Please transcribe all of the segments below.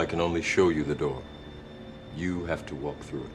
can only show you the door. You have to walk through it.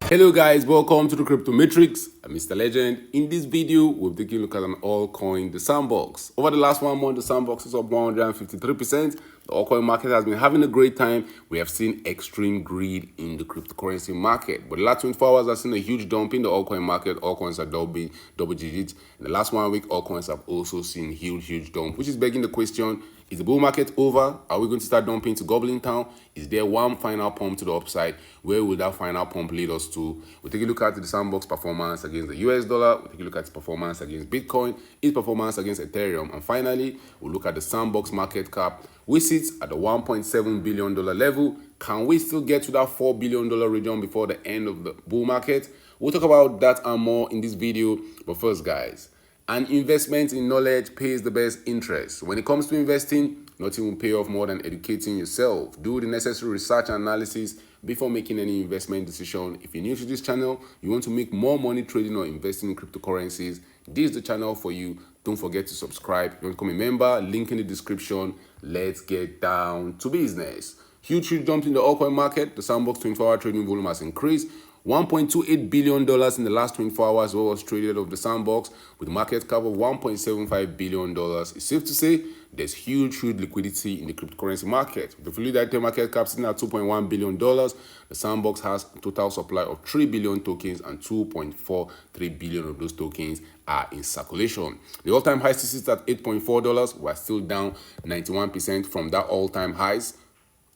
Hello guys, welcome to the Crypto Matrix. I'm Mr. Legend. In this video, we'll be taking a look at an altcoin, the Sandbox. Over the last 1 month, the Sandbox is up 153%. The altcoin market has been having a great time. We have seen extreme greed in the cryptocurrency market. But the last 24 hours have seen a huge dump in the altcoin market. Altcoins are double digits. In the last 1 week, altcoins have also seen huge dump, which is begging the question, is the bull market over? Are we going to start dumping to Goblin Town? Is there one final pump to the upside? Where will that final pump lead us to? We'll take a look at the Sandbox performance against the US dollar. We'll take a look at its performance against Bitcoin, its performance against Ethereum. And finally, we'll look at the Sandbox market cap, which sits at the $1.7 billion level. Can we still get to that $4 billion region before the end of the bull market? We'll talk about that and more in this video. But first, guys, an investment in knowledge pays the best interest. When it comes to investing, nothing will pay off more than educating yourself. Do the necessary research and analysis before making any investment decision. If you're new to this channel, you want to make more money trading or investing in cryptocurrencies, this is the channel for you. Don't forget to subscribe. If you want to become a member, link in the description. Let's get down to business. Huge jump in the altcoin market. The Sandbox 24-hour trading volume has increased. $1.28 billion in the last 24 hours was traded of the Sandbox with a market cap of $1.75 billion. It's safe to say there's huge liquidity in the cryptocurrency market. With the fully diluted market cap sitting at $2.1 billion, the Sandbox has a total supply of 3 billion tokens and 2.43 billion of those tokens are in circulation. The all-time high sits at $8.4. We're still down 91% from that all-time highs.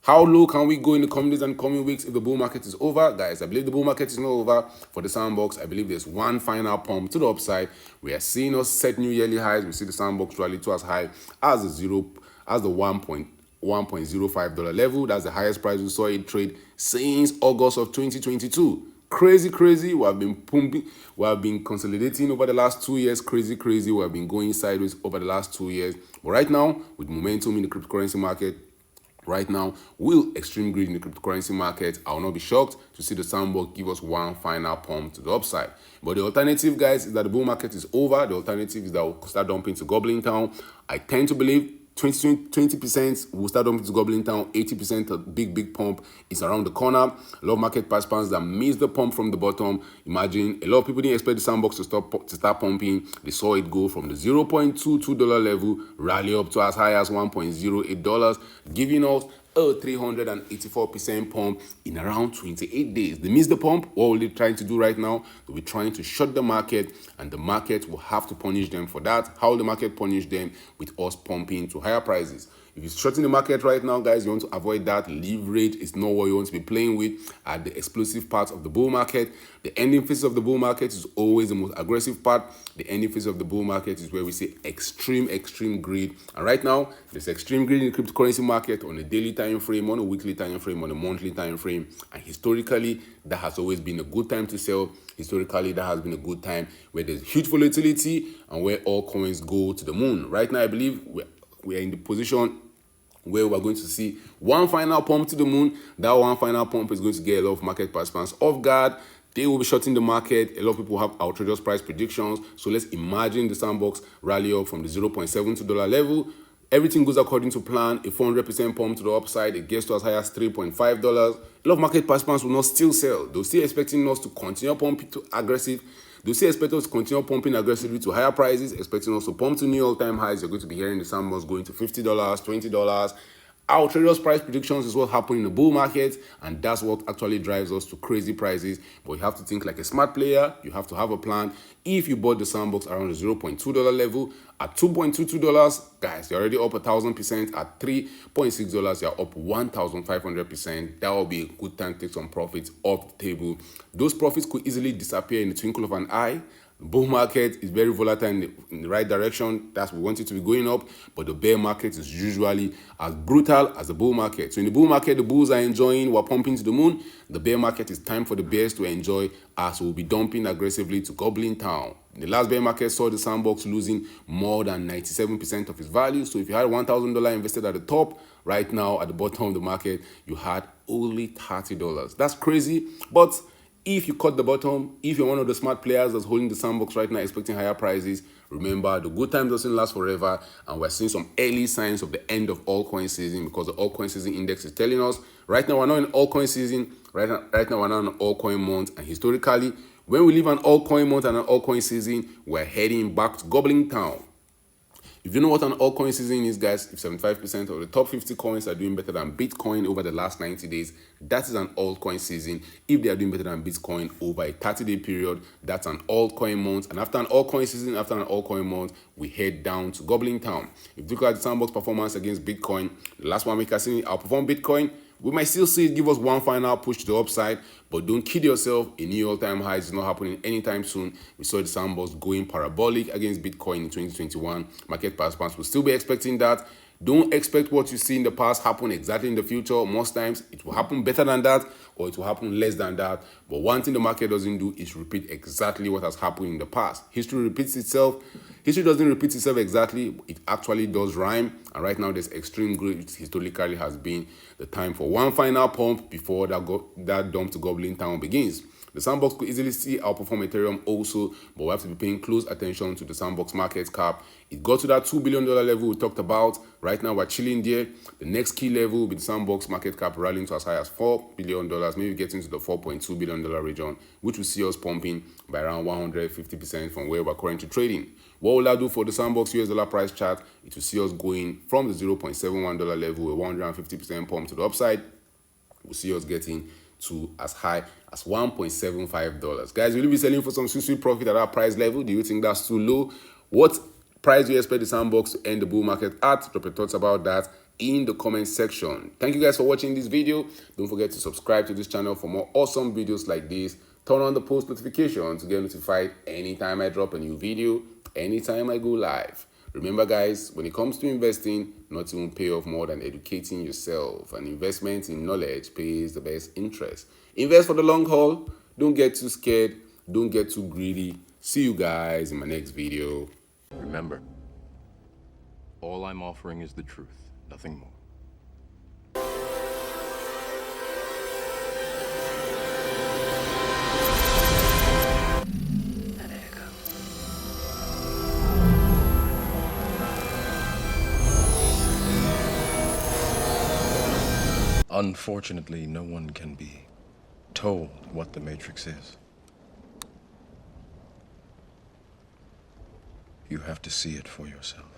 How low can we go in the coming days and coming weeks if the bull market is over? Guys, I believe the bull market is not over for the Sandbox. I believe there's one final pump to the upside. We are seeing us set new yearly highs. We see the Sandbox rally to as high as the $1.05 level. That's the highest price we saw it trade since August of 2022. Crazy. We have been pumping. We have been consolidating over the last 2 years. Crazy. We have been going sideways over the last 2 years. But right now, with momentum in the cryptocurrency market, right now, will extreme greed in the cryptocurrency market, I will not be shocked to see the Sandbox give us one final pump to the upside. But the alternative, guys, is that the bull market is over. The alternative is that we'll start dumping to Goblin Town. I tend to believe 20% will start dumping to Goblin Town. 80% of big pump is around the corner. A lot of market participants that missed the pump from the bottom. Imagine a lot of people didn't expect the Sandbox to start pumping. They saw it go from the $0.22 level, rally up to as high as $1.08, giving us a 384% pump in around 28 days. They missed the pump. What will they trying to do right now? They'll be trying to shut the market, and the market will have to punish them for that. How will the market punish them? With us pumping to higher prices. If you're shorting the market right now, guys, you want to avoid that. Leverage is not what you want to be playing with at the explosive part of the bull market. The ending phase of the bull market is always the most aggressive part. The ending phase of the bull market is where we see extreme greed. And right now, there's extreme greed in the cryptocurrency market on a daily time frame, on a weekly time frame, on a monthly time frame. And historically, that has always been a good time to sell. Historically, that has been a good time where there's huge volatility and where all coins go to the moon. Right now, I believe we're in the position where we're going to see one final pump to the moon. That one final pump is going to get a lot of market participants off guard. They will be shorting the market. A lot of people have outrageous price predictions. So let's imagine the Sandbox rally up from the $0.72 level. Everything goes according to plan. A 400% pump to the upside. It gets to as high as $3.5. A lot of market participants will not still sell. They're still expecting us to continue pumping to aggressive. They still expect us to continue pumping aggressively to higher prices, expecting us to pump to new all-time highs. You're going to be hearing the Sandbox going to $50, $20. Outrageous price predictions is what happened in the bull market, and that's what actually drives us to crazy prices. But you have to think like a smart player. You have to have a plan. If you bought the Sandbox around the $0.2 level, at $2.22, guys, you're already up 1,000%. At $3.6, you're up 1,500%. That will be a good time to take some profits off the table. Those profits could easily disappear in the twinkle of an eye. The bull market is very volatile in the right direction. That's what we want it to be going up. But the bear market is usually as brutal as the bull market. So in the bull market, the bulls are enjoying, we're pumping to the moon. The bear market is time for the bears to enjoy, as we'll be dumping aggressively to Goblin Town. The last bear market saw the Sandbox losing more than 97% of its value. So if you had $1,000 invested at the top, right now at the bottom of the market, you had only $30. That's crazy. But if you cut the bottom, if you're one of the smart players that's holding the Sandbox right now expecting higher prices, Remember, the good time doesn't last forever, and we're seeing some early signs of the end of altcoin season because the altcoin season index is telling us right now we're not in altcoin season, right now we're not in altcoin month, and historically, when we leave an altcoin month and an altcoin season, we're heading back to Goblin Town. If you know what an altcoin season is, guys, if 75% of the top 50 coins are doing better than Bitcoin over the last 90 days, that is an altcoin season. If they are doing better than Bitcoin over a 30-day period, that's an altcoin month. And after an altcoin season, after an altcoin month, we head down to Goblin Town. If you look at the Sandbox performance against Bitcoin, the last 1 week has seen it outperform Bitcoin. We might still see it give us one final push to the upside, but don't kid yourself. A new all-time high is not happening anytime soon. We saw the Sandbox going parabolic against Bitcoin in 2021. Market participants will still be expecting that. Don't expect what you see in the past happen exactly in the future. Most times it will happen better than that, or it will happen less than that. But one thing the market doesn't do is repeat exactly what has happened in the past. History repeats itself. History doesn't repeat itself exactly. It actually does rhyme. And right now, there's extreme growth. Historically has been the time for one final pump before that dump to Goblin Town begins. The Sandbox could easily see outperform Ethereum also, but we have to be paying close attention to the Sandbox market cap. It got to that $2 billion level we talked about. Right now, we're chilling there. The next key level will be the Sandbox market cap rallying to as high as $4 billion, maybe getting to the $4.2 billion region, which will see us pumping by around 150% from where we're currently trading. What will that do for the Sandbox US dollar price chart? It will see us going from the $0.71 level, a 150% pump to the upside. We'll see us getting to as high as $1.75. Guys, will you be selling for some sweet profit at that price level? Do you think that's too low? What price do you expect the Sandbox to end the bull market at? Drop your thoughts about that in the comment section. Thank you guys for watching this video. Don't forget to subscribe to this channel for more awesome videos like this. Turn on the post notification to get notified anytime I drop a new video, anytime I go live. Remember, guys, when it comes to investing, nothing will pay off more than educating yourself. And investment in knowledge pays the best interest. Invest for the long haul. Don't get too scared. Don't get too greedy. See you guys in my next video. Remember, all I'm offering is the truth, nothing more. Unfortunately, no one can be told what the Matrix is. You have to see it for yourself.